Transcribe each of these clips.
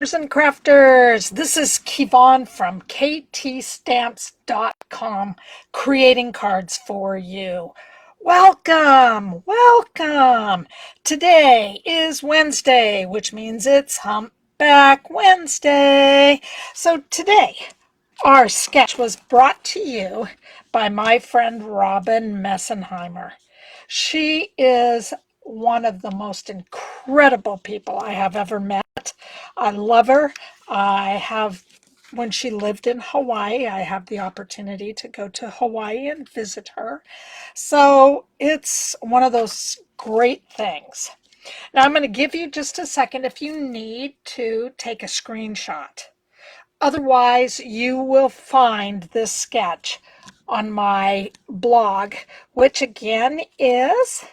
And crafters, this is Kevon from ktstamps.com creating cards for you. Welcome, welcome. Today is Wednesday, which means it's Humpback Wednesday. So today, our sketch was brought to you by my friend Robin Messenheimer. She is one of the most incredible people I have ever met. I love her. When she lived in Hawaii, I have the opportunity to go to Hawaii and visit her. So it's one of those great things. Now I'm going to give you just a second if you need to take a screenshot. Otherwise, you will find this sketch on my blog, which again is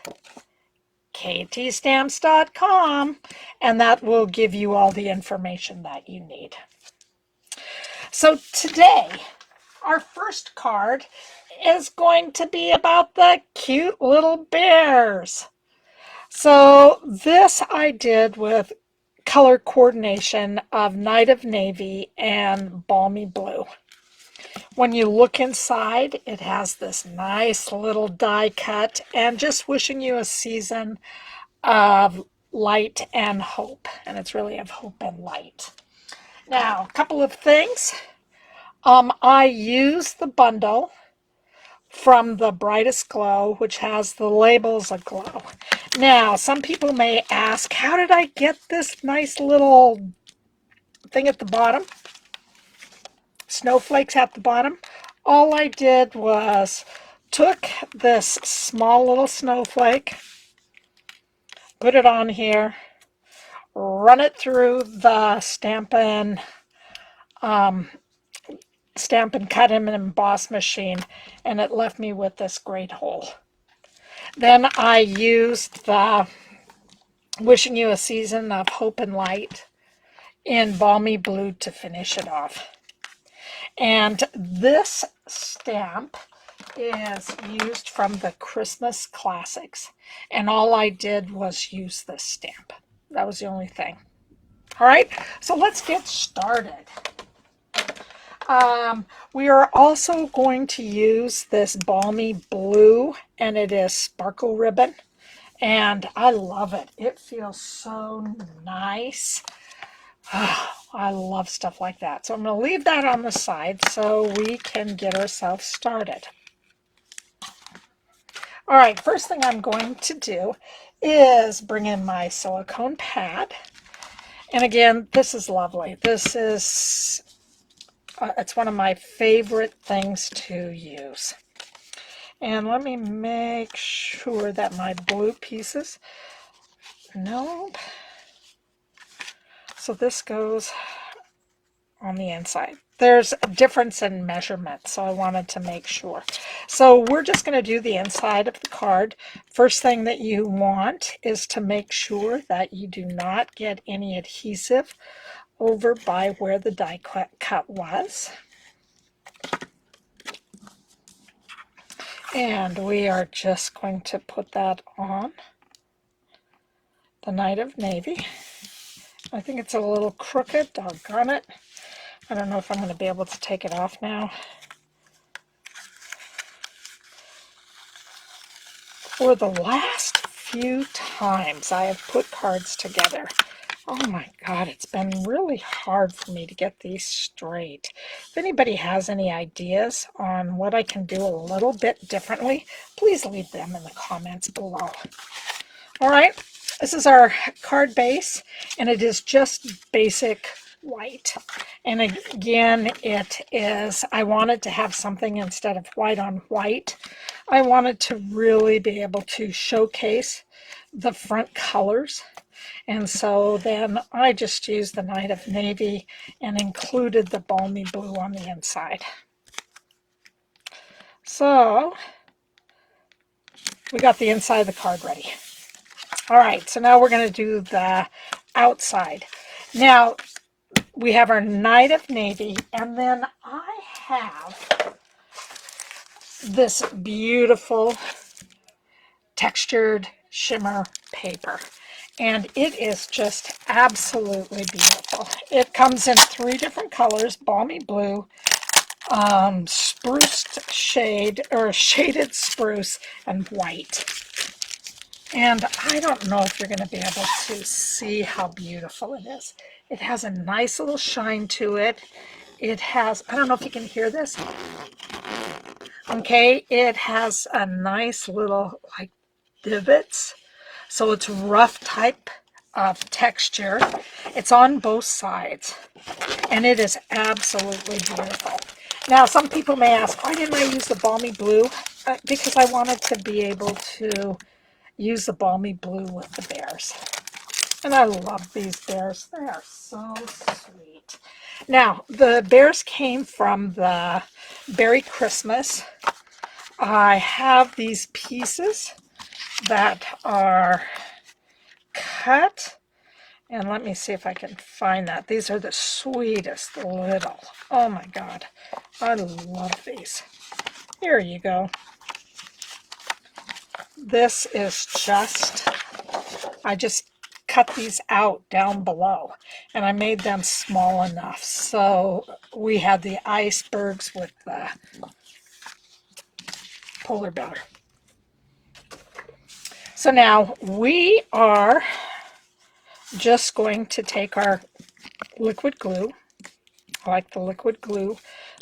ktstamps.com, and that will give you all the information that you need. So today, our first card is going to be about the cute little bears. So this I did with color coordination of Night of Navy and Balmy Blue. When you look inside, it has this nice little die cut, and just wishing you a season of light and hope. And it's really of hope and light. Now, a couple of things. I use the bundle from the Brightest Glow, which has the labels Aglow. Now, some people may ask, how did I get this nice little thing at the bottom? Snowflakes at the bottom. All I did was took this small little snowflake, put it on here, run it through the Stampin Cut and Emboss machine, and it left me with this great hole. Then I used the Wishing You a Season of Hope and Light in Balmy Blue to finish it off. And this stamp is used from the Christmas Classics. And all I did was use this stamp. That was the only thing. All right, so let's get started. We are also going to use this Balmy Blue, and it is sparkle ribbon. And I love it. It feels so nice. I love stuff like that. So I'm going to leave that on the side so we can get ourselves started. All right, first thing I'm going to do is bring in my silicone pad. And again, this is lovely. This is, it's one of my favorite things to use. And let me make sure that my blue pieces, nope. So this goes on the inside. There's a difference in measurement, so I wanted to make sure. So we're just going to do the inside of the card. First thing that you want is to make sure that you do not get any adhesive over by where the die cut was. And we are just going to put that on the Night of Navy. I think it's a little crooked, doggone it. I don't know if I'm going to be able to take it off now. For the last few times I have put cards together, oh my God, it's been really hard for me to get these straight. If anybody has any ideas on what I can do a little bit differently, please leave them in the comments below. All right, this is our card base, and it is just basic white. And again, it is, I wanted to have something instead of white on white. I wanted to really be able to showcase the front colors. And so then I just used the Night of Navy and included the Balmy Blue on the inside. So we got the inside of the card ready. All right, so now we're going to do the outside. Now, we have our Night of Navy, and then I have this beautiful textured shimmer paper. And it is just absolutely beautiful. It comes in 3 different colors: Balmy Blue, spruced shade, or shaded spruce, and white. And I don't know if you're going to be able to see how beautiful it is. It has a nice little shine to it. It has, I don't know if you can hear this. Okay, it has a nice little like divots. So it's rough type of texture. It's on both sides. And it is absolutely beautiful. Now, some people may ask, why didn't I use the Balmy Blue? Because I wanted to be able to use the Balmy Blue with the bears. And I love these bears. They are so sweet. Now, the bears came from the Berry Christmas. I have these pieces that are cut. And let me see if I can find that. These are the sweetest little. Oh my God. I love these. Here you go. This is just, I just cut these out down below, and I made them small enough. So we had the icebergs with the polar bear. So now we are just going to take our liquid glue. I like the liquid glue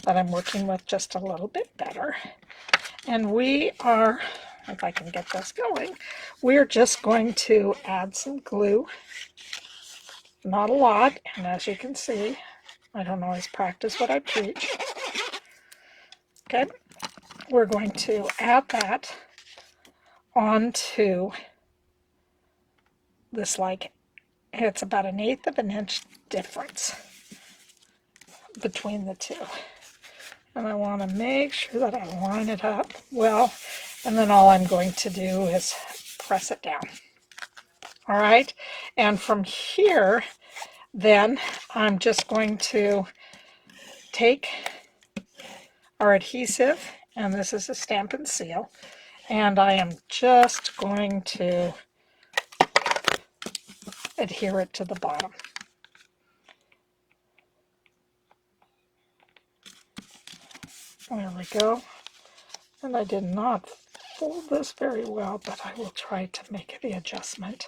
that I'm working with just a little bit better. And we are, if I can get this going, we're just going to add some glue. Not a lot, and as you can see, I don't always practice what I preach. Okay, we're going to add that onto this, like, it's about 1/8 of an inch difference between the two. And I want to make sure that I line it up well, and then all I'm going to do is press it down. All right, and from here, then I'm just going to take our adhesive, and this is a Stampin' Seal, and I am just going to adhere it to the bottom. There we go. And I did not fold this very well, but I will try to make the adjustment.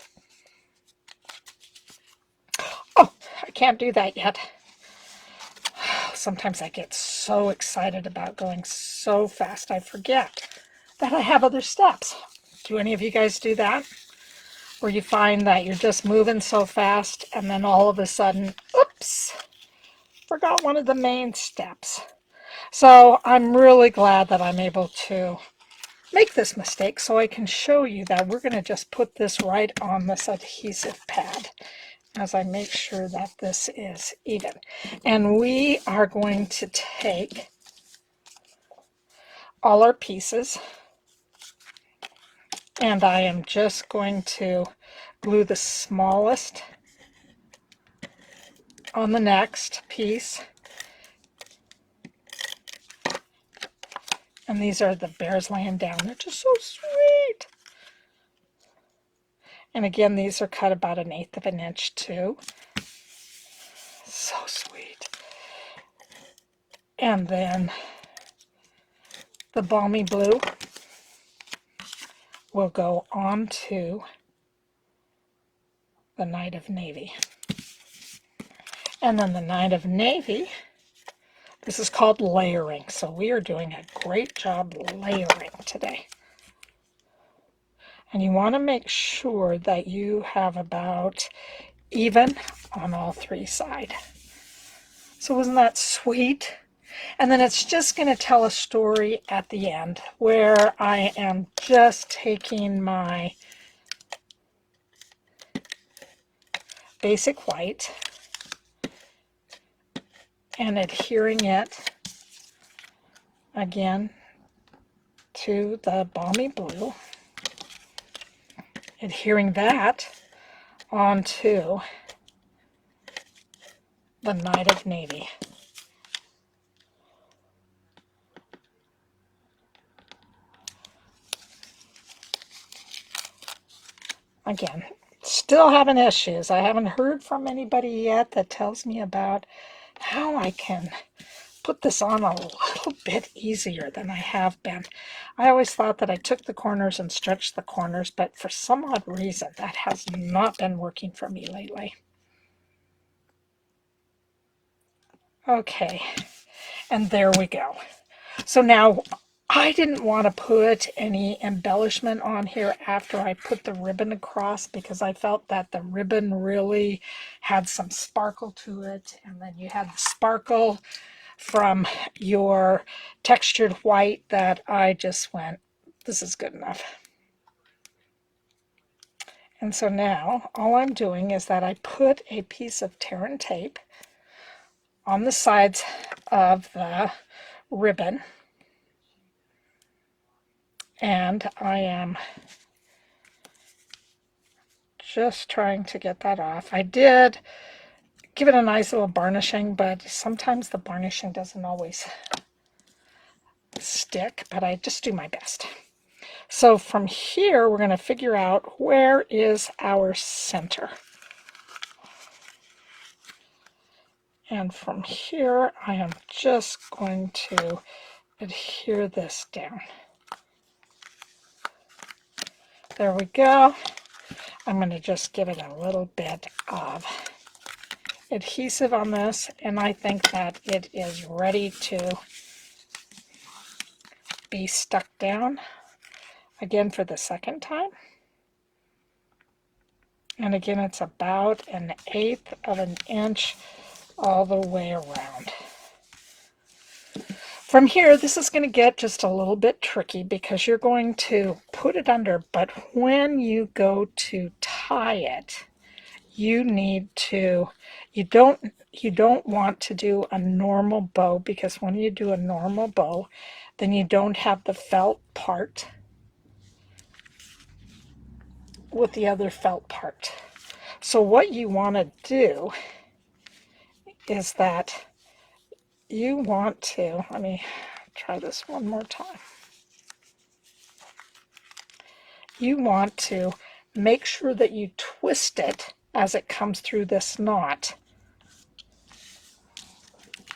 Oh, I can't do that yet. Sometimes I get so excited about going so fast, I forget that I have other steps. Do any of you guys do that? Where you find that you're just moving so fast, and then all of a sudden, oops, forgot one of the main steps. So I'm really glad that I'm able to make this mistake so I can show you that we're going to just put this right on this adhesive pad as I make sure that this is even. And we are going to take all our pieces, and I am just going to glue the smallest on the next piece. And these are the bears laying down. They're just so sweet. And again, these are cut about 1/8 of an inch too. So sweet. And then the Balmy Blue will go onto the Night of Navy. And then the Night of Navy, this is called layering. So we are doing a great job layering today. And you want to make sure that you have about even on all 3 sides. So isn't that sweet? And then it's just going to tell a story at the end where I am just taking my basic white and adhering it again to the Balmy Blue, adhering that onto the Night of Navy. Again, still having issues. I haven't heard from anybody yet that tells me about how I can put this on a little bit easier than I have been. I always thought that I took the corners and stretched the corners, but for some odd reason that has not been working for me lately. Okay, and there we go. So now I didn't want to put any embellishment on here after I put the ribbon across because I felt that the ribbon really had some sparkle to it, and then you had the sparkle from your textured white that I just went, this is good enough. And so now all I'm doing is that I put a piece of tear and tape on the sides of the ribbon, and I am just trying to get that off. I did give it a nice little varnishing, but sometimes the varnishing doesn't always stick, but I just do my best. So from here, we're going to figure out where is our center. And from here, I am just going to adhere this down. There we go. I'm going to just give it a little bit of adhesive on this, and I think that it is ready to be stuck down again for the second time. And again, it's about 1/8 of an inch all the way around. From here, this is going to get just a little bit tricky because you're going to put it under, but when you go to tie it, you need to, you don't want to do a normal bow, because when you do a normal bow, then you don't have the felt part with the other felt part. So what you want to do is that you want to, let me try this one more time. You want to make sure that you twist it as it comes through this knot.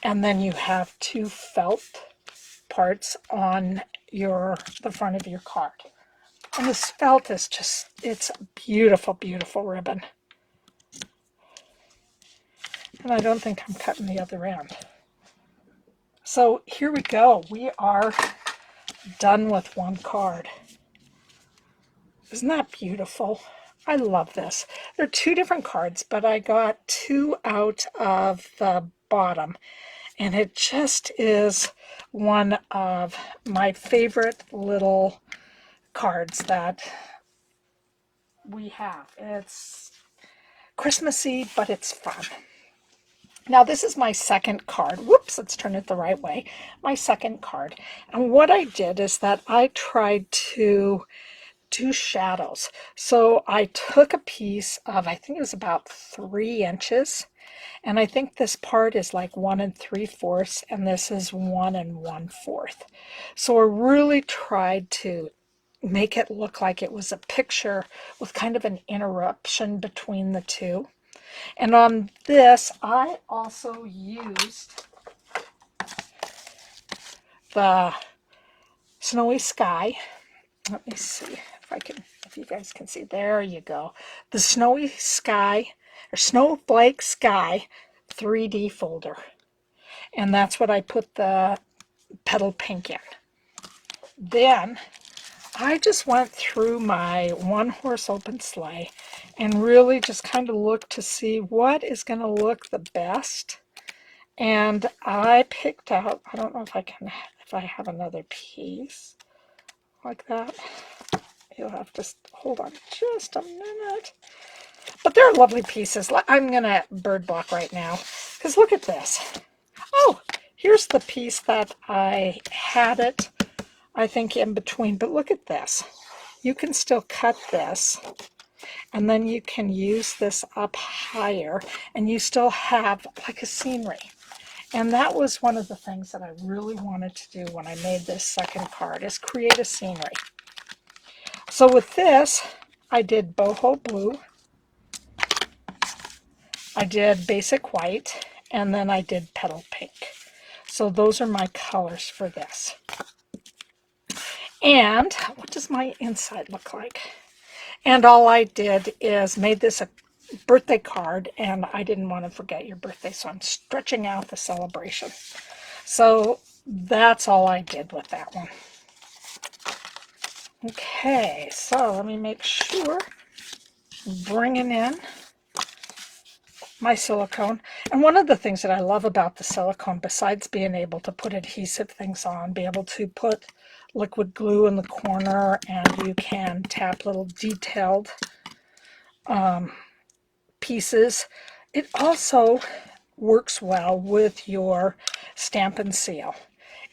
And then you have 2 felt parts on the front of your card. And this felt is just, it's a beautiful, beautiful ribbon. And I don't think I'm cutting the other end. So here we go. We are done with one card. Isn't that beautiful? I love this. They're 2 different cards, but I got 2 out of the bottom. And it just is one of my favorite little cards that we have. It's Christmassy, but it's fun. Now this is my second card. Whoops, let's turn it the right way. My second card. And what I did is that I tried to do shadows. So I took a piece of, I think it was about 3 inches. And I think this part is like 1 3/4, and this is 1 1/4. So I really tried to make it look like it was a picture with kind of an interruption between the two. And on this, I also used the Snowy Sky. Let me see if you guys can see. There you go. The Snowy Sky, or Snowflake Sky 3D folder. And that's what I put the Petal pink in. Then I just went through my one horse open sleigh and really just kind of looked to see what is going to look the best. And I picked out, I don't know if I have another piece like that. You'll have to hold on just a minute. But they're lovely pieces. I'm going to bird block right now because look at this. Oh, here's the piece that I had it, I think, in between. But look at this. You can still cut this, and then you can use this up higher, and you still have like a scenery. And that was one of the things that I really wanted to do when I made this second card, is create a scenery. So with this, I did Boho Blue, I did basic white, and then I did petal pink. So those are my colors for this. And what does my inside look like? And all I did is made this a birthday card, and I didn't want to forget your birthday, so I'm stretching out the celebration. So that's all I did with that one. Okay, so let me make sure I'm bringing in my silicone. And one of the things that I love about the silicone, besides being able to put adhesive things on, be able to put liquid glue in the corner, and you can tap little detailed pieces, it also works well with your Stampin' Seal.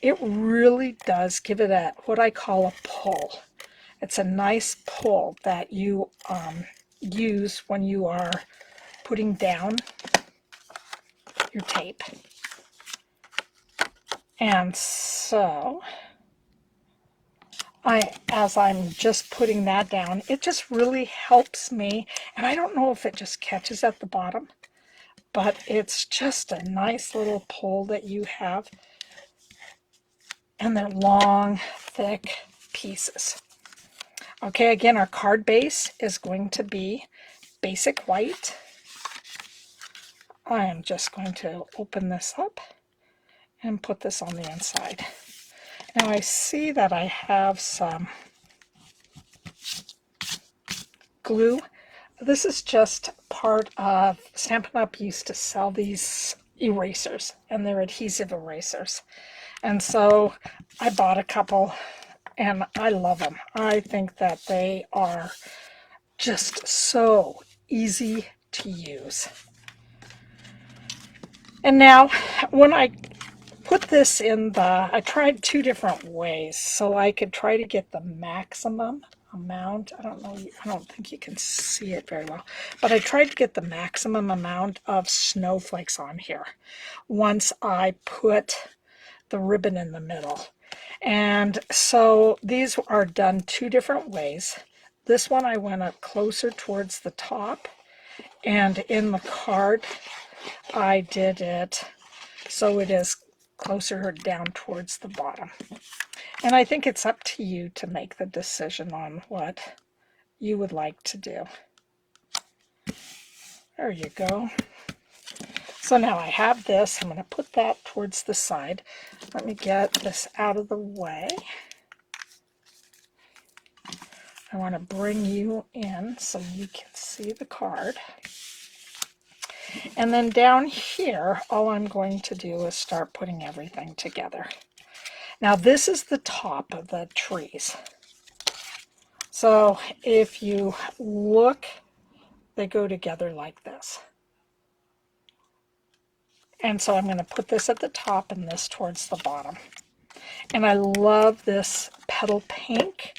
It really does give it a, what I call a pull. It's a nice pull that you use when you are putting down your tape. And so, as I'm just putting that down, it just really helps me. And I don't know if it just catches at the bottom, but it's just a nice little pull that you have. And they're long, thick pieces. Okay, again, our card base is going to be basic white. I am just going to open this up and put this on the inside. Now I see that I have some glue. This is just part of Stampin' Up! Used to sell these erasers, and they're adhesive erasers. And so I bought a couple, and I love them. I think that they are just so easy to use. And now when I put this in the, I tried two different ways so I could try to get the maximum amount. I don't think you can see it very well, but I tried to get the maximum amount of snowflakes on here once I put the ribbon in the middle. And so these are done two different ways. This one I went up closer towards the top, and in the card I did it so it is closer down towards the bottom. And I think it's up to you to make the decision on what you would like to do. There you go. So now I have this. I'm going to put that towards the side. Let me get this out of the way. I want to bring you in so you can see the card. And then down here, all I'm going to do is start putting everything together. Now this is the top of the trees. So if you look, they go together like this. And so I'm going to put this at the top and this towards the bottom. And I love this petal pink.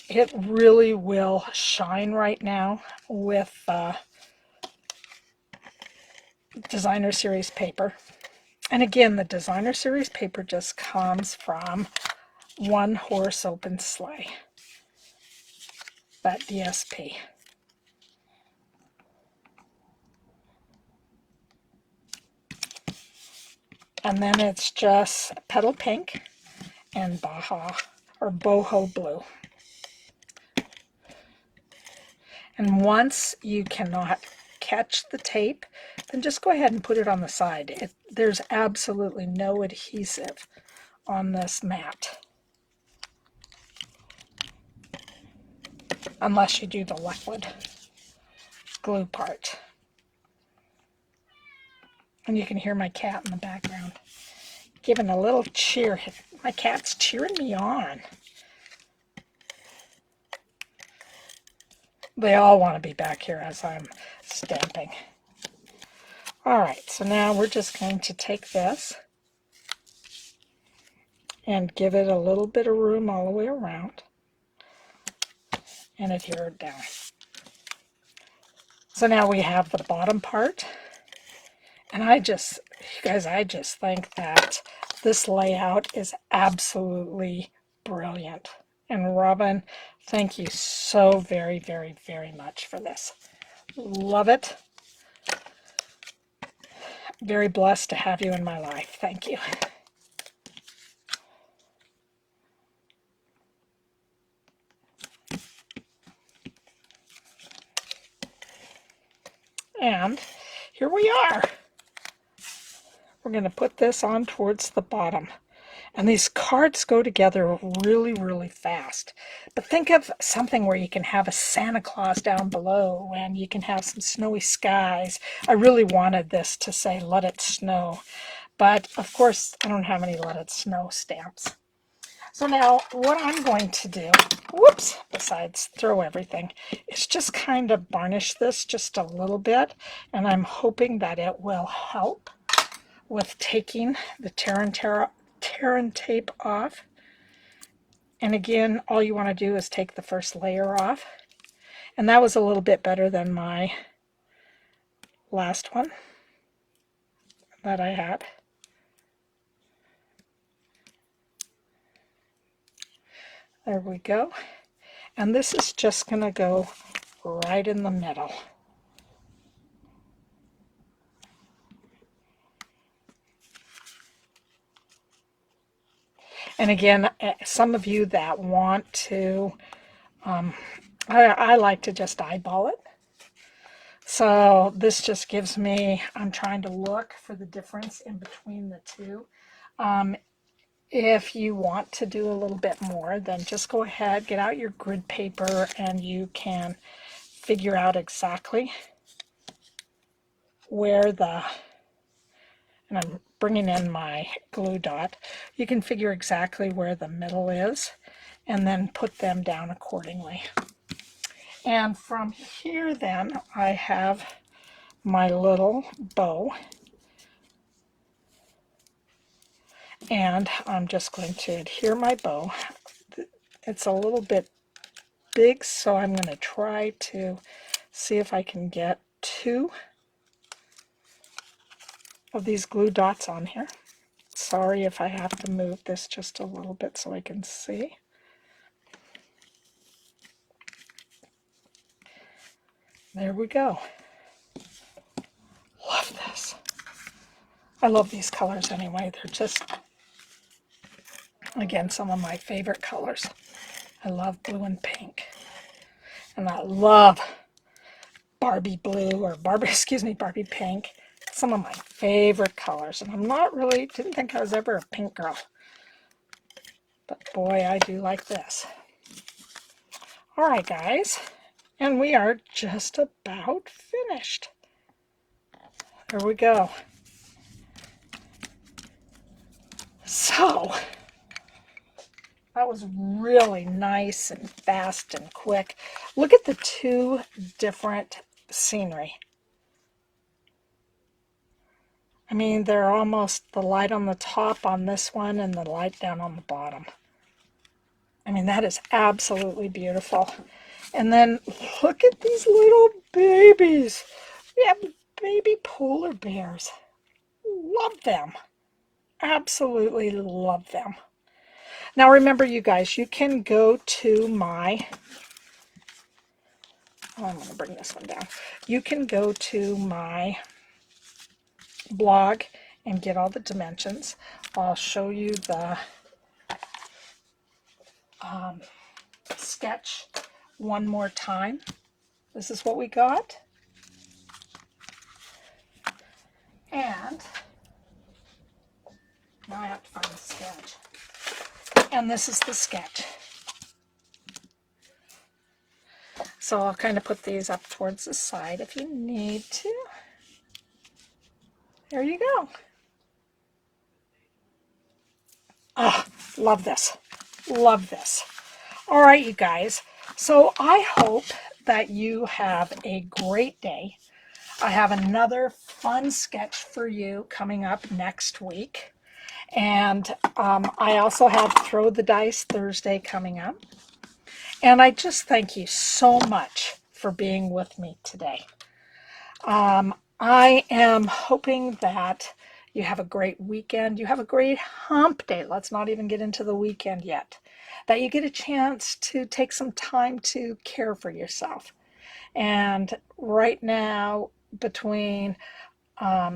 It really will shine right now with Designer Series paper. And again, the Designer Series paper just comes from One Horse Open Sleigh, that DSP. And then it's just Petal Pink and Boho Blue. And once you cannot catch the tape, then just go ahead and put it on the side. There's absolutely no adhesive on this mat, unless you do the liquid glue part. And you can hear my cat in the background giving a little cheer. My cat's cheering me on. They all want to be back here as I'm stamping. Alright, so now we're just going to take this and give it a little bit of room all the way around and adhere it down. So now we have the bottom part. And you guys, I just think that this layout is absolutely brilliant. And Robin, thank you so very, very, very much for this. Love it. very blessed to have you in my life. Thank you. And here we are. We're going to put this on towards the bottom. And these cards go together really, really fast. But think of something where you can have a Santa Claus down below and you can have some snowy skies. I really wanted this to say, let it snow. But of course, I don't have any let it snow stamps. So now what I'm going to do, whoops, besides throw everything, is just kind of varnish this just a little bit. And I'm hoping that it will help with taking the tear and tape off. And again, all you want to do is take the first layer off. And that was a little bit better than my last one that I had. There we go. And this is just going to go right in the middle. And again, some of you that want to, I like to just eyeball it. So this just gives me, I'm trying to look for the difference in between the two. If you want to do a little bit more, then just go ahead, get out your grid paper, and you can figure out exactly where the, and I'm bringing in my glue dot, you can figure exactly where the middle is and then put them down accordingly. And from here then I have my little bow, and I'm just going to adhere my bow. It's a little bit big, so I'm going to try to see if I can get 2 of these glue dots on here. Sorry if I have to move this just a little bit so I can see. There we go. Love this. I love these colors anyway. They're just, again, some of my favorite colors. I love blue and pink. And I love Barbie blue or Barbie pink. Some of my favorite colors. And I'm not really, didn't think I was ever a pink girl. But boy, I do like this. All right, guys. And we are just about finished. There we go. So, that was really nice and fast and quick. Look at the 2 different scenery. I mean, they're almost the light on the top on this one and the light down on the bottom. I mean, that is absolutely beautiful. And then look at these little babies. We have baby polar bears. Love them. Absolutely love them. Now remember, you guys, you can go to my, I'm going to bring this one down. You can go to my blog and get all the dimensions. I'll show you the sketch one more time. This is what we got. And now I have to find the sketch. And this is the sketch. So I'll kind of put these up towards the side if you need to. There you go. Oh, love this. Love this. All right, you guys. So I hope that you have a great day. I have another fun sketch for you coming up next week. And I also have Throw the Dice Thursday coming up. And I just thank you so much for being with me today. I am hoping that you have a great weekend. You have a great hump day. Let's not even get into the weekend yet. That you get a chance to take some time to care for yourself. And right now, between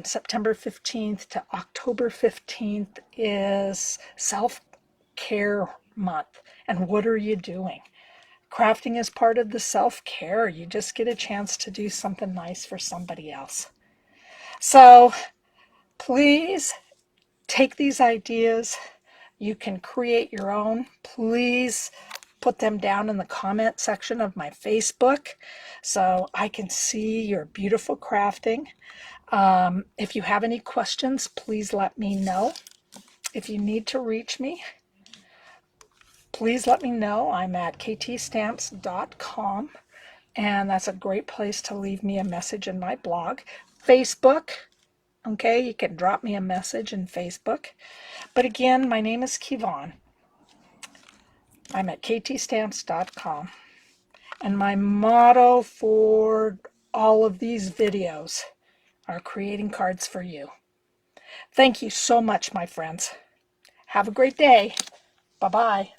September 15th to October 15th is self-care month. And what are you doing? Crafting is part of the self-care. You just get a chance to do something nice for somebody else. So please take these ideas. You can create your own. Please put them down in the comment section of my Facebook so I can see your beautiful crafting. If you have any questions, please let me know. If you need to reach me, please let me know. I'm at ktstamps.com, and that's a great place to leave me a message in my blog. Facebook, okay, you can drop me a message in Facebook. But again, my name is Kevon. I'm at ktstamps.com. And my motto for all of these videos are creating cards for you. Thank you so much, my friends. Have a great day. Bye-bye.